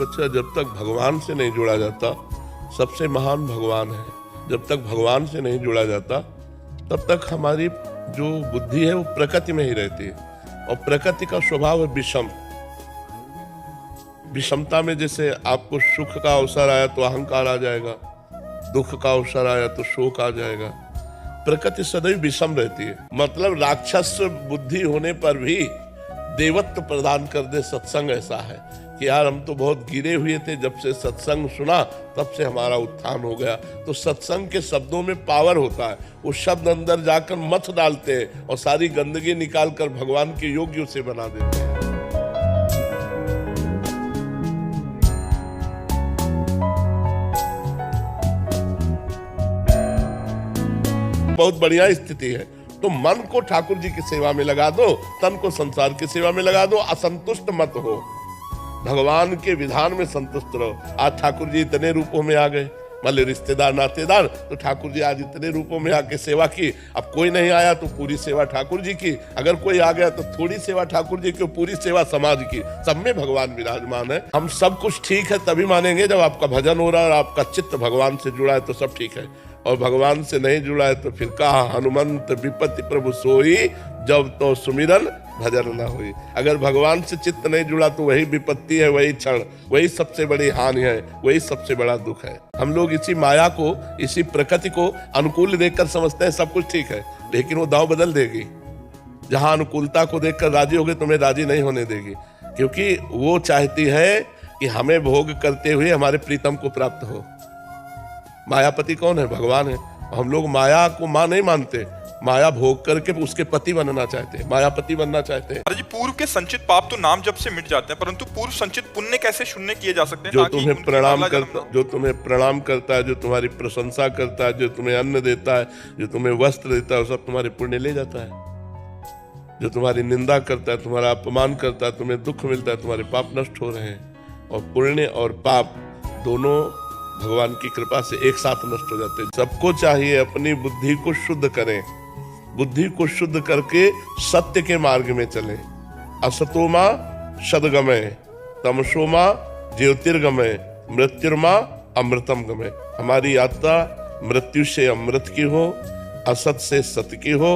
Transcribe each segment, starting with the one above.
बच्चा जब तक भगवान से नहीं जुड़ा जाता, सबसे महान भगवान है। जब तक भगवान से नहीं जुड़ा जाता तब तक हमारी जो बुद्धि है वो प्रकृति में ही रहती है, और प्रकृति का स्वभाव है विषम। विषमता में जैसे आपको सुख का अवसर आया तो अहंकार आ जाएगा, दुख का अवसर आया तो शोक आ जाएगा। प्रकृति सदैव विषम रहती है। मतलब राक्षस बुद्धि होने पर भी देवत्व प्रदान कर दे सत्संग ऐसा है कि यार हम तो बहुत गिरे हुए थे, जब से सत्संग सुना तब से हमारा उत्थान हो गया। तो सत्संग के शब्दों में पावर होता है। वो शब्द अंदर जाकर मथ डालते हैं और सारी गंदगी निकाल कर भगवान के योग्य उसे बना देते हैं। बहुत बढ़िया स्थिति है। तो मन को ठाकुर जी की सेवा में लगा दो, तन को संसार की सेवा में लगा दो, असंतुष्ट मत हो, भगवान के विधान में संतुष्ट रहो। आज ठाकुर जी इतने रूपों में आ गए, मतलब रिश्तेदार नातेदार, तो ठाकुर जी आज इतने रूपों में आके सेवा की। अब कोई नहीं आया तो पूरी सेवा ठाकुर जी की, अगर कोई आ गया तो थोड़ी सेवा ठाकुर जी की, पूरी सेवा समाज की। सब में भगवान विराजमान है। हम सब कुछ ठीक है तभी मानेंगे जब आपका भजन हो रहा है और आपका चित्त भगवान से जुड़ा है तो सब ठीक है, और भगवान से नहीं जुड़ा है तो फिर कहा हनुमंत विपत्ति प्रभु सोई, जब तो सुमिरन भजन न हुई। अगर भगवान से चित्त नहीं जुड़ा तो वही विपत्ति है, वही क्षण, वही सबसे बड़ी हानि है, वही सबसे बड़ा दुख है। हम लोग इसी माया को, इसी प्रकृति को अनुकूल देखकर समझते हैं सब कुछ ठीक है, लेकिन वो दांव बदल देगी। जहां अनुकूलता को देखकर राजी होगे तुम्हें राजी नहीं होने देगी, क्योंकि वो चाहती है कि हमें भोग करते हुए हमारे प्रीतम को प्राप्त हो। मायापति कौन है? भगवान है। हम लोग माया को मां नहीं मानते, माया भोग करके उसके पति बनना चाहते हैं, मायापति बनना चाहते हैं। जी, पूर्व के संचित पाप तो नाम जप से मिट जाते हैं, परंतु पूर्व संचित पुण्य कैसे शून्य किए जा सकते हैं? जो तुम्हें प्रणाम करता, जो तुम्हें प्रणाम करता है, जो तुम्हारी प्रशंसा करता है, जो तुम्हें अन्न देता है, जो तुम्हें वस्त्र देता है, सब तुम्हारे पुण्य ले जाता है। जो तुम्हारी निंदा करता है, तुम्हारा अपमान करता है, तुम्हें दुख मिलता है, तुम्हारे पाप नष्ट हो रहे हैं। और पुण्य और पाप दोनों भगवान की कृपा से एक साथ नष्ट हो जाते हैं। सबको चाहिए अपनी बुद्धि को शुद्ध करें, बुद्धि को शुद्ध करके सत्य के मार्ग में चलें। असतोमा सद्गमय, तमसोमा ज्योतिर्गमय, मृत्युर्मा अमृतम गमय। हमारी यात्रा मृत्यु से अमृत की हो, असत से सत्य की हो,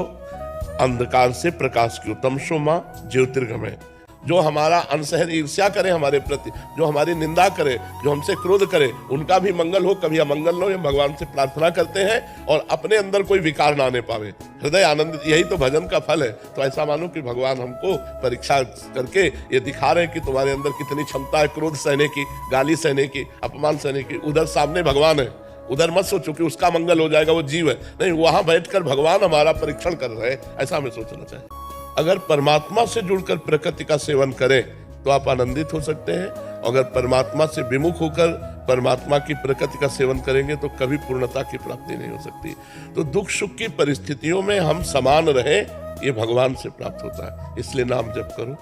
अंधकार से प्रकाश की हो। तमसोमा ज्योतिर्गमय। जो हमारा अनसहन ईर्ष्या करे हमारे प्रति, जो हमारी निंदा करे, जो हमसे क्रोध करे, उनका भी मंगल हो, कभी अमंगल हो, ये भगवान से प्रार्थना करते हैं और अपने अंदर कोई विकार ना आने पावे, हृदय आनंद। यही तो भजन का फल है। तो ऐसा मानो कि भगवान हमको परीक्षा करके ये दिखा रहे हैं कि तुम्हारे अंदर कितनी क्षमता है क्रोध सहने की, गाली सहने की, अपमान सहने की। उधर सामने भगवान है, उधर मत सोचो कि उसका मंगल हो जाएगा, वो जीव है। नहीं, वहां बैठकर भगवान हमारा परीक्षण कर रहे हैं, ऐसा हमें सोचना चाहिए। अगर परमात्मा से जुड़कर प्रकृति का सेवन करें तो आप आनंदित हो सकते हैं। अगर परमात्मा से विमुख होकर परमात्मा की प्रकृति का सेवन करेंगे तो कभी पूर्णता की प्राप्ति नहीं हो सकती। तो दुख सुख की परिस्थितियों में हम समान रहें, ये भगवान से प्राप्त होता है। इसलिए नाम जप करो।